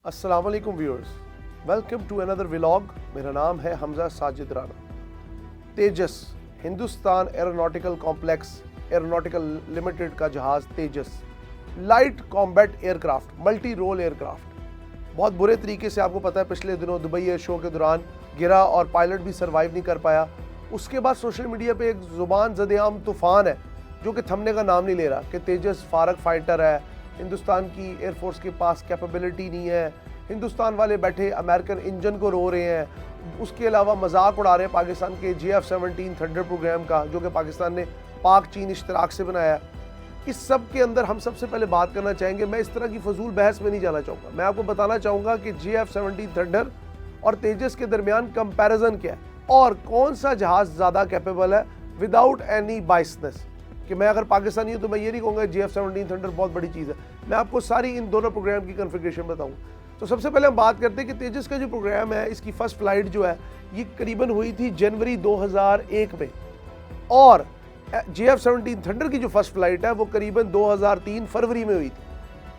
अस्सलाम वालेकुम viewers, welcome to another vlog. मेरा नाम है Hamza Sajid Rana. Tejas Hindustan aeronautical complex aeronautical limited का जहाज़ Tejas light combat aircraft, multi role aircraft, बहुत बुरे तरीके से आपको पता है पिछले दिनों दुबई एयर शो के दौरान गिरा और पायलट भी सर्वाइव नहीं कर पाया। उसके बाद सोशल मीडिया पे एक ज़ुबान ज़द-ए-आम तूफ़ान है जो कि थमने का नाम नहीं ले रहा कि तेजस फारग फाइटर है, हिंदुस्तान की एयरफोर्स के पास कैपेबिलिटी नहीं है, हिंदुस्तान वाले बैठे अमेरिकन इंजन को रो रहे हैं। उसके अलावा मजाक उड़ा रहे हैं पाकिस्तान के JF-17 थंडर प्रोग्राम का, जो कि पाकिस्तान ने पाक चीन इश्तराक से बनाया। इस सब के अंदर हम सबसे पहले बात करना चाहेंगे, मैं इस तरह की फजूल बहस में नहीं जाना चाहूँगा, मैं आपको बताना चाहूँगा कि JF-17 थंडर और तेजस के दरमियान कंपैरिजन क्या है और कौन सा जहाज़ ज़्यादा कैपेबल है विदाउट एनी बाइसनेस। कि मैं अगर पाकिस्तानी हूँ तो मैं ये नहीं कहूँगा JF-17 थंडर बहुत बड़ी चीज़ है, मैं आपको सारी इन दोनों प्रोग्राम की कन्फिगरेशन बताऊँ। तो सबसे पहले हम बात करते हैं कि तेजस का जो प्रोग्राम है, इसकी फर्स्ट फ्लाइट जो है ये करीबन हुई थी जनवरी 2001 में, और JF-17 थंडर की जो फर्स्ट फ्लाइट है वो करीबन 2003 फरवरी में हुई थी।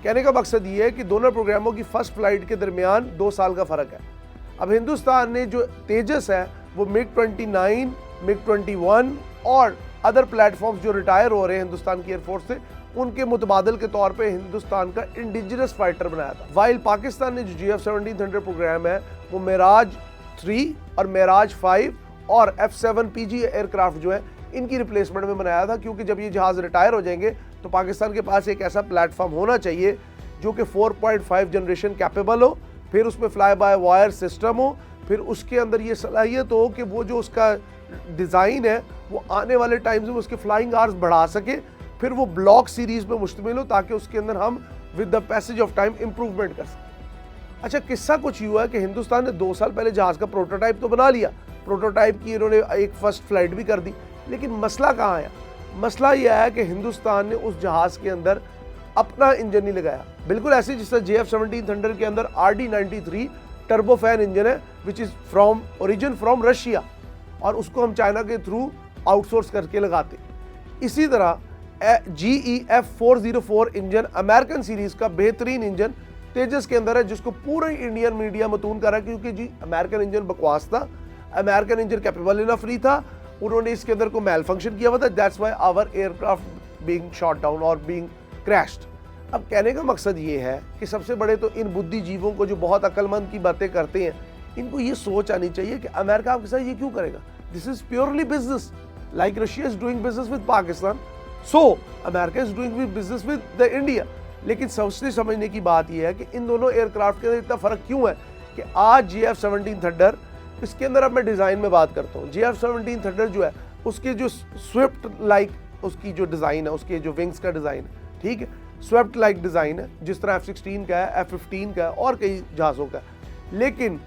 कहने का मकसद ये है कि दोनों प्रोग्रामों की फर्स्ट फ्लाइट के दरमियान 2 साल का फ़र्क है। अब हिंदुस्तान ने जो तेजस है वो MiG-29, MiG-21 और अदर प्लेटफॉर्म्स जो रिटायर हो रहे हैं हिंदुस्तान की एयरफोर्स से, उनके मुतबादल के तौर पे हिंदुस्तान का इंडिजिनस फाइटर बनाया था। वाइल पाकिस्तान ने जो JF-17 थंडर प्रोग्राम है वो मेराज 3 और मेराज 5 और F-7PG एयरक्राफ्ट जो है इनकी रिप्लेसमेंट में बनाया था, क्योंकि जब ये जहाज़ रिटायर हो जाएंगे तो पाकिस्तान के पास एक ऐसा प्लेटफॉर्म होना चाहिए जो कि 4.5 जनरेशन कैपेबल हो, फिर उसमें फ्लाई बाय वायर सिस्टम हो, फिर उसके अंदर ये सलाहियत हो कि वो जो उसका डिज़ाइन है वो आने वाले टाइम्स में उसके फ्लाइंग आवर्स बढ़ा सके, फिर वो ब्लॉक सीरीज़ पे मुश्तमिल हो ताकि उसके अंदर हम with the passage of time improvement कर सकें। अच्छा, किस्सा कुछ हुआ है कि हिंदुस्तान ने 2 साल पहले जहाज़ का प्रोटोटाइप तो बना लिया, प्रोटोटाइप की इन्होंने एक फर्स्ट फ्लाइट भी कर दी, लेकिन मसला कहाँ आया? मसला यह है कि हिंदुस्तान ने उस जहाज़ के अंदर अपना इंजन नहीं लगाया, बिल्कुल ऐसे जिस तरह JF-17 थंडर के अंदर RD-93 टर्बोफैन इंजन है which is from origin from Russia, और उसको हम चाइना के थ्रू आउटसोर्स करके लगाते। इसी तरह GE-F404 इंजन अमेरिकन सीरीज का बेहतरीन इंजन तेजस के अंदर है, जिसको पूरा इंडियन मीडिया मतून कर रहा है क्योंकि जी अमेरिकन इंजन बकवास था, अमेरिकन इंजन कैपेबल इनफ नहीं था, उन्होंने इसके अंदर को मेल फंक्शन किया हुआ था, that's why our aircraft being shot down और बीइंग क्रैश्ड। अब कहने का मकसद ये है कि सबसे बड़े तो इन बुद्धिजीवों को जो बहुत अक्लमंद की बातें करते हैं, इनको ये सोच आनी चाहिए कि अमेरिका आपके साथ ये क्यों करेगा। This is purely business, like Russia is doing business with Pakistan, so America is doing business with the India. लेकिन सोचने समझने की बात यह है कि इन दोनों एयरक्राफ्ट के अंदर इतना फर्क क्यों है कि आज JF-17 थंडर, इसके अंदर अब मैं डिज़ाइन में बात करता हूँ। JF-17 थंडर जो है उसके जो स्विफ्ट लाइक उसकी जो डिज़ाइन है, उसके जो विंग्स का डिज़ाइन है, ठीक है, स्विफ्ट लाइक डिज़ाइन है जिस तरह F-16 का है, F-15 का है और कई जहाज़ों का है। लेकिन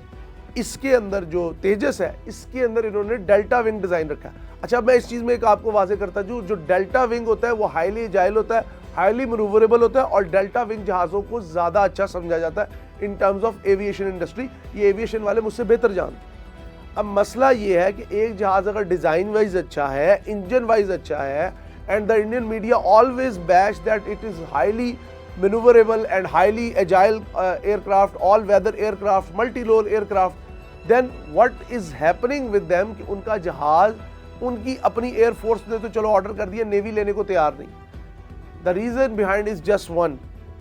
इसके अंदर जो तेजस है इसके अंदर इन्होंने डेल्टा विंग डिज़ाइन रखा है। अच्छा, मैं इस चीज़ में एक आपको वाजे करता हूँ, जो डेल्टा विंग होता है वो हाईली एजाइल होता है, हाईली मैन्यूवरेबल होता है, और डेल्टा विंग जहाज़ों को ज़्यादा अच्छा समझा जाता है in terms of aviation industry. ये एविएशन वाले मुझसे बेहतर जानते हैं। अब मसला ये है कि एक जहाज़ अगर डिज़ाइन वाइज अच्छा है, इंजन वाइज अच्छा है, and the Indian media always bash that it is highly manoeuvrable and highly agile aircraft, all weather aircraft, multi role aircraft, then what is happening with them कि उनका जहाज, उनकी अपनी air force ने तो चलो ऑर्डर कर दिया, नेवी लेने को तैयार नहीं। The reason behind is just one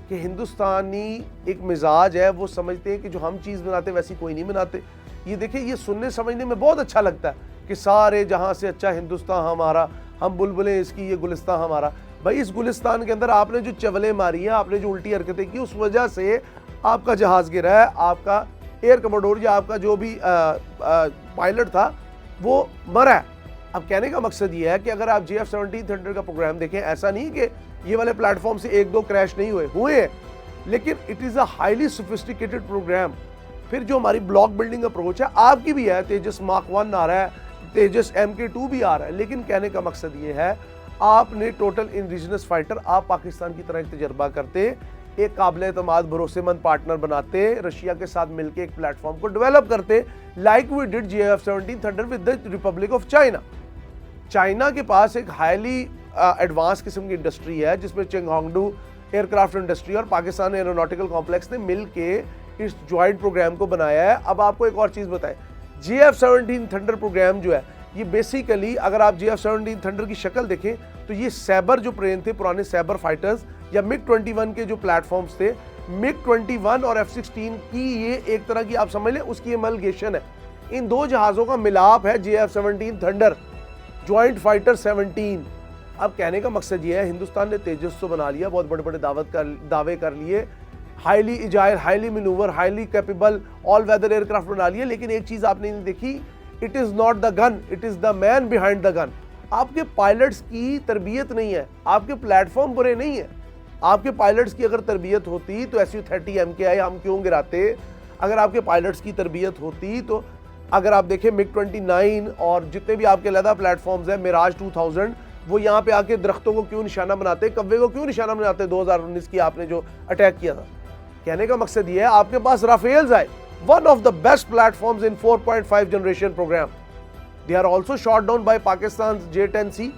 कि हिंदुस्तानी एक मिजाज है, वो समझते हैं कि जो हम चीज़ बनाते वैसी कोई नहीं बनाते। ये देखिए, ये सुनने समझने में बहुत अच्छा लगता है कि सारे जहाँ से अच्छा हिंदुस्तान हमारा, हम बुलबुलें इसकी, ये गुलिस्तान हमारा। भाई, इस गुलिस्तान के अंदर आपने जो चवलें मारी हैं, आपने जो उल्टी हरकतें की, उस वजह से आपका जहाज़ गिरा है, आपका एयर कमोडोर या आपका जो भी पायलट था वो मरा है। अब कहने का मकसद ये है कि अगर आप JF-17 थंडर का प्रोग्राम देखें, ऐसा नहीं कि ये वाले प्लेटफॉर्म से 1-2 क्रैश नहीं हुए हैं, लेकिन it is a highly sophisticated programme. फिर जो हमारी ब्लॉक बिल्डिंग अप्रोच है, आपकी भी है, तेजस मार्क 1 आ रहा है, तेजस MK2 भी आ रहा है, लेकिन कहने का मकसद ये है आपने टोटल इंडिजिनस फाइटर, आप पाकिस्तान की तरह एक तजर्बा करते, एक काबिल एतमाद भरोसेमंद पार्टनर बनाते, रशिया के साथ मिलकर एक प्लेटफॉर्म को डेवलप करते, like we did JF-17 thunder with the Republic of China. China के पास एक हाईली एडवांस किस्म की इंडस्ट्री है जिसमें चेंगहोंगडू एयरक्राफ्ट इंडस्ट्री और पाकिस्तान एरोनॉटिकल कॉम्प्लेक्स ने मिल के इस ज्वाइंट प्रोग्राम को बनाया है। अब आपको एक और चीज़ बताएं, JF-17 थंडर प्रोग्राम जो है ये बेसिकली, अगर आप JF-17 थंडर की शक्ल देखें तो ये सैबर जो प्लेन थे, पुराने सैबर फाइटर्स या MiG-21 के जो प्लेटफॉर्म्स थे, MiG-21 और F-16 की ये एक तरह की आप समझ लें उसकी एमलगेशन है। इन दो जहाज़ों का मिलाप है JF-17 थंडर, ज्वाइंट फाइटर 17। अब कहने का मकसद ये है, हिंदुस्तान ने तेजस तो बना लिया, बहुत बड़े बड़े दावे कर लिए, highly agile, highly manoeuvre, highly capable all weather aircraft बना लिए, लेकिन एक चीज़ आपने नहीं देखी, it is not the gun, it is the man behind the gun. आपके पायलट्स की तरबियत नहीं है, आपके प्लेटफॉर्म बुरे नहीं है। आपके पायलट्स की अगर तरबियत होती तो Su-30 MKI हम क्यों गिराते? अगर आपके पायलट्स की तरबियत होती तो अगर आप देखें MiG-29 और जितने भी आपके लदा प्लेटफॉर्म्स हैं, मिराज 2000, वो यहाँ पे आके दरख्तों को क्यों निशाना बनाते, कव्वे को क्यों निशाना बनाते 2019 की आपने जो अटैक किया था। कहने का मकसद ये है, आपके पास राफेल्स आए, one of the best platforms in 4.5 generation programme. They are also shot down by Pakistan J-10C,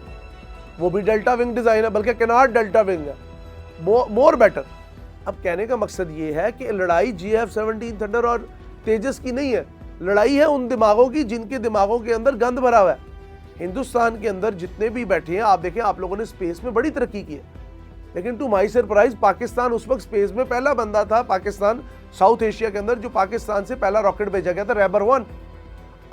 वो भी डेल्टा विंग डिजाइन है, बल्कि कैनाड डेल्टा विंग है, मोर बेटर। अब कहने का मकसद ये है कि लड़ाई JF-17 थंडर और तेजस की नहीं है, लड़ाई है उन दिमागों की जिनके दिमागों के अंदर गंद भरा हुआ है। हिंदुस्तान के अंदर जितने भी बैठे हैं, आप देखें, आप लोगों ने स्पेस में बड़ी तरक्की की है, लेकिन टू माई सरप्राइज पाकिस्तान उस वक्त स्पेस में पहला बंदा था। पाकिस्तान साउथ एशिया के अंदर जो पाकिस्तान से पहला रॉकेट भेजा गया था, रैबर 1।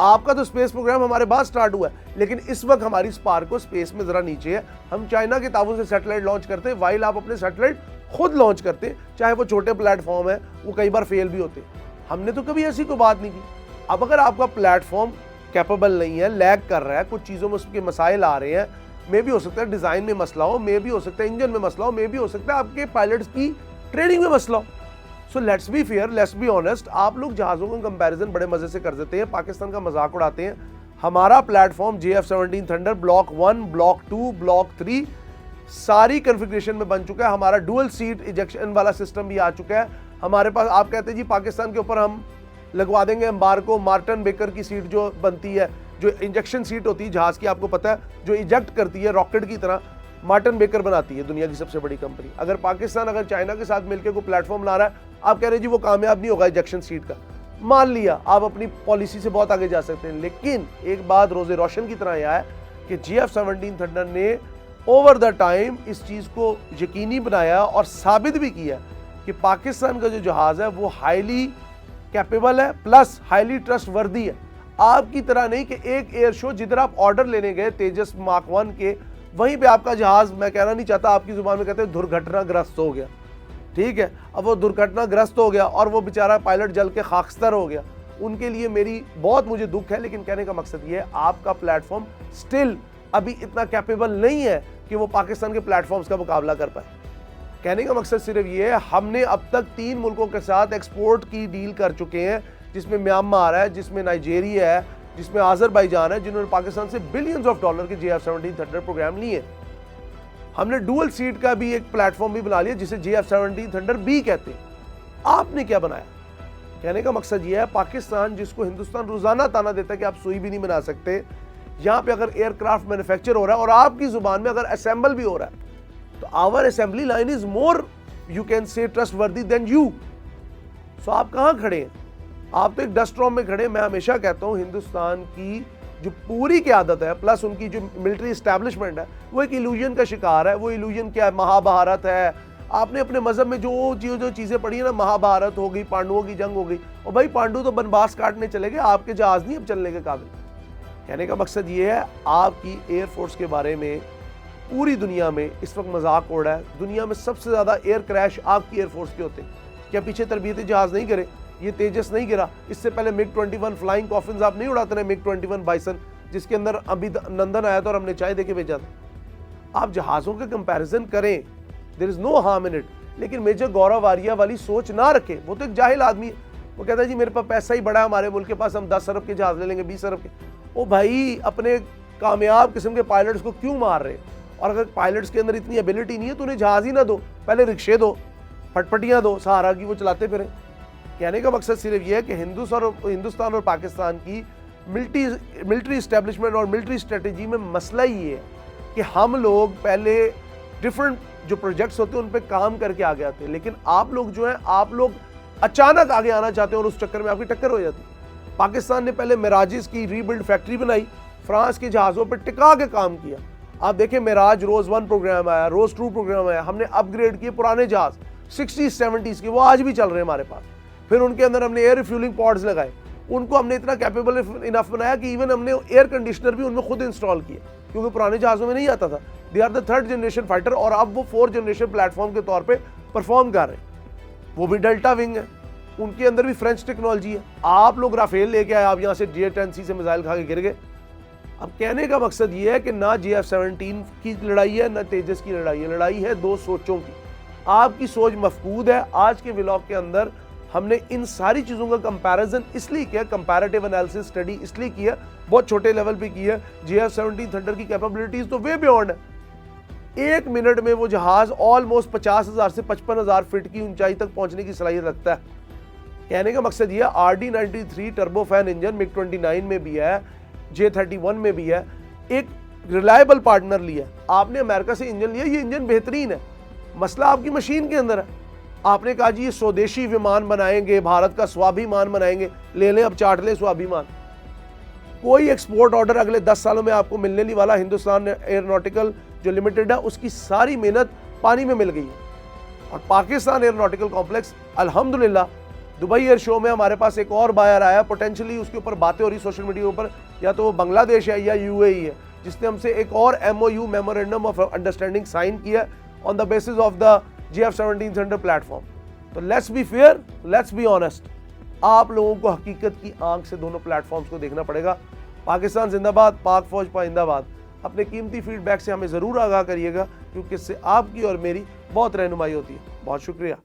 आपका तो स्पेस प्रोग्राम हमारे बाद स्टार्ट हुआ है, लेकिन इस वक्त हमारी स्पार्क को स्पेस में जरा नीचे है। हम चाइना के ताबूत से सैटेलाइट लॉन्च करते हैं, वाइल आप अपने सैटेलाइट खुद लॉन्च करते हैं, चाहे वो छोटे प्लेटफॉर्म है, वो कई बार फेल भी होते हैं। हमने तो कभी ऐसी कोई बात नहीं की। अब अगर आपका प्लेटफॉर्म कैपेबल नहीं है, लैग कर रहा है, कुछ चीज़ों में उसके मसाइल आ रहे हैं, मे भी हो सकता है डिज़ाइन में मसला हो, मे भी हो सकता है इंजन में मसला हो, मे भी हो सकता है आपके पायलट्स की ट्रेनिंग में मसला हो। So let's be fair, let's be honest. आप लोग जहाज़ों का कंपैरिजन बड़े मज़े से कर देते हैं, पाकिस्तान का मजाक उड़ाते हैं। हमारा platform JF-17 thunder block 1, block 2, block 3 सारी कन्फिग्रेशन में बन चुका है। हमारा डुअल सीट इजेक्शन वाला सिस्टम भी आ चुका है हमारे पास। आप कहते हैं जी पाकिस्तान के ऊपर हम लगवा देंगे एम्बार्को, मार्टिन बेकर की सीट जो बनती है, जो इंजेक्शन सीट होती है जहाज़ की, आपको पता है, जो इजेक्ट करती है रॉकेट की तरह, मार्टिन बेकर बनाती है, दुनिया की सबसे बड़ी कंपनी। अगर पाकिस्तान अगर चाइना के साथ मिलकर कोई प्लेटफॉर्म ला रहा है, आप कह रहे हैं जी वो कामयाब नहीं होगा इजेक्शन सीट का, मान लिया, आप अपनी पॉलिसी से बहुत आगे जा सकते हैं। लेकिन एक बात रोज़े रोशन की तरह यह है कि JF-17 थंडर ने ओवर द टाइम इस चीज़ को यकीनी बनाया और साबित भी किया कि पाकिस्तान का जो जहाज़ है वो हाईली कैपेबल है, प्लस हाईली ट्रस्ट वर्दी है। आपकी तरह नहीं कि एक एयर शो जिधर आप ऑर्डर लेने गए तेजस मार्क 1 के, वहीं पे आपका जहाज, मैं कहना नहीं चाहता, आपकी जुबान में कहते हैं दुर्घटनाग्रस्त हो गया, ठीक है। अब वो दुर्घटनाग्रस्त हो गया और वो बेचारा पायलट जल के खाकस्तर हो गया, उनके लिए मेरी बहुत मुझे दुख है। लेकिन कहने का मकसद ये है, आपका प्लेटफॉर्म स्टिल अभी इतना कैपेबल नहीं है कि वो पाकिस्तान के प्लेटफॉर्म्स का मुकाबला कर पाए। कहने का मकसद सिर्फ ये है, हमने अब तक 3 मुल्कों के साथ एक्सपोर्ट की डील कर चुके हैं, जिसमें म्यांमार है, जिसमें नाइजीरिया है, जिसमें आज़रबाईजान है, जिन्होंने पाकिस्तान से बिलियंस ऑफ डॉलर के JF-17 थंडर प्रोग्राम लिए। हमने डुअल सीट का भी एक प्लेटफॉर्म भी बना लिया जिसे JF-17 थंडर B कहते हैं। आपने क्या बनाया? कहने का मकसद ये है, पाकिस्तान जिसको हिंदुस्तान रोजाना ताना देता है कि आप सुई भी नहीं बना सकते, यहाँ पे अगर एयरक्राफ्ट मैन्युफैक्चर हो रहा है और आपकी जुबान में अगर असेंबल भी हो रहा है, तो our assembly line is more, you can say trustworthy than you. So आप कहाँ खड़े हैं? आप तो एक डस्ट स्टॉर्म में खड़े। मैं हमेशा कहता हूँ हिंदुस्तान की जो पूरी क़यादत है, प्लस उनकी जो मिलिट्री इस्टेब्लिशमेंट है, वो एक इल्यूजन का शिकार है। वो इल्यूजन क्या है? महाभारत है। आपने अपने मजहब में जो चीज़ें पढ़ी है ना, महाभारत हो गई, पांडवों की जंग हो गई, और भाई पांडु तो बनबास काटने चले गए, आपके जहाज नहीं अब चलने के काबिल। कहने का मकसद ये है, आपकी एयरफोर्स के बारे में पूरी दुनिया में इस वक्त मजाक उड़ रहा है। दुनिया में सबसे ज़्यादा एयर क्रैश आपकी एयरफोर्स के होते हैं। क्या पीछे तरबियती जहाज़ नहीं गिरे? ये तेजस नहीं गिरा? इससे पहले MiG-21 फ्लाइंग कॉफिन्स आप नहीं उड़ाते रहे? MiG-21 बाइसन, जिसके अंदर अभी नंदन आया था और हमने चाय देके भेजा था। आप जहाज़ों के कंपैरिजन करें, there is no harm in it, लेकिन मेजर गौरव आर्या वाली सोच ना रखें। वो तो एक जाहिल आदमी है, वो कहता है जी मेरे पास पैसा ही बड़ा है, हमारे मुल्क के पास, हम 10 अरब के जहाज़ ले लेंगे, 20 अरब के। ओ भाई, अपने कामयाब किस्म के पायलट्स को क्यों मार रहे? और अगर पायलट्स के अंदर इतनी एबिलिटी नहीं है तो उन्हें जहाज़ ही ना दो, पहले रिक्शे दो, फटफटियाँ दो, सहारा की, वो चलाते फिरें। कहने का मकसद सिर्फ ये है कि हिंदुस्तान और पाकिस्तान की मिलिट्री इस्टेब्लिशमेंट और मिलिट्री स्ट्रेटजी में मसला ही है कि हम लोग पहले डिफरेंट जो प्रोजेक्ट्स होते हैं उन पे काम करके आ गए थे, लेकिन आप लोग जो हैं, आप लोग अचानक आगे आना चाहते हैं और उस चक्कर में आपकी टक्कर हो जाती है। पाकिस्तान ने पहले मिराजिस की रीबिल्ड फैक्ट्री बनाई, फ्रांस के जहाज़ों पर टिका के काम किया। आप देखें मिराज रोज 1 प्रोग्राम आया, रोज 2 प्रोग्राम आया, हमने अपग्रेड किए पुराने जहाज 60s 70s के, वो आज भी चल रहे हैं हमारे पास। फिर उनके अंदर हमने एयर रिफ्यूलिंग पॉड्स लगाए, उनको हमने इतना कैपेबल इनफ बनाया कि इवन हमने एयर कंडीशनर भी उनमें खुद इंस्टॉल किए, क्योंकि पुराने जहाज़ों में नहीं आता था। They are the 3rd generation fighter और अब वो 4th जनरेशन प्लेटफॉर्म के तौर पर परफॉर्म कर रहे हैं। वो भी डेल्टा विंग है, उनके अंदर भी फ्रेंच टेक्नोलॉजी है। आप लोग राफेल लेके आए, आप यहाँ से J-10C से मिसाइल खा के गिर गए। अब कहने का मकसद ये है कि ना JF-17 की लड़ाई है ना तेजस की लड़ाई है, लड़ाई है दो सोचों की। आपकी सोच मफकूद है। आज के व्लॉग के अंदर हमने इन सारी चीज़ों का कंपैरिजन इसलिए किया, कंपैरेटिव एनालिसिस स्टडी इसलिए किया, बहुत छोटे लेवल पे की है। JF-17 थंडर की कैपेबिलिटीज तो वे बियॉन्ड है। 1 मिनट में वो जहाज ऑलमोस्ट 50,000 से 55,000 फीट की ऊंचाई तक पहुंचने की सलाहियत रखता है। कहने का मकसद ये, RD-93 टर्बोफैन इंजन MiG-29 में भी है, J-31 में भी है। एक रिलायबल पार्टनर लिया, आपने अमेरिका से इंजन लिया, ये इंजन बेहतरीन है, मसला आपकी मशीन के अंदर है। आपने कहा जी ये स्वदेशी विमान बनाएंगे, भारत का स्वाभिमान बनाएंगे, ले लें अब चाट लें स्वाभिमान। कोई एक्सपोर्ट ऑर्डर अगले 10 सालों में आपको मिलने नहीं वाला। हिंदुस्तान एयरोनॉटिकल जो लिमिटेड है उसकी सारी मेहनत पानी में मिल गई है। और पाकिस्तान एयरोनॉटिकल कॉम्प्लेक्स अल्हम्दुलिल्लाह दुबई एयर शो में हमारे पास एक और बायर आया, पोटेंशियली उसके ऊपर बातें हो रही सोशल मीडिया के ऊपर, या तो वो बांग्लादेश है या UAE है, जिसने हमसे एक और MOU memorandum of understanding sign किया on the basis of the JF-17 thunder platform. तो let's be fair, let's be honest, आप लोगों को हकीकत की आंख से दोनों प्लेटफॉर्म्स को देखना पड़ेगा। पाकिस्तान जिंदाबाद, पाक फौज पाइंदाबाद। अपने कीमती फीडबैक से हमें ज़रूर आगाह करिएगा, क्योंकि इससे आपकी और मेरी बहुत रहनुमाई होती है। बहुत शुक्रिया।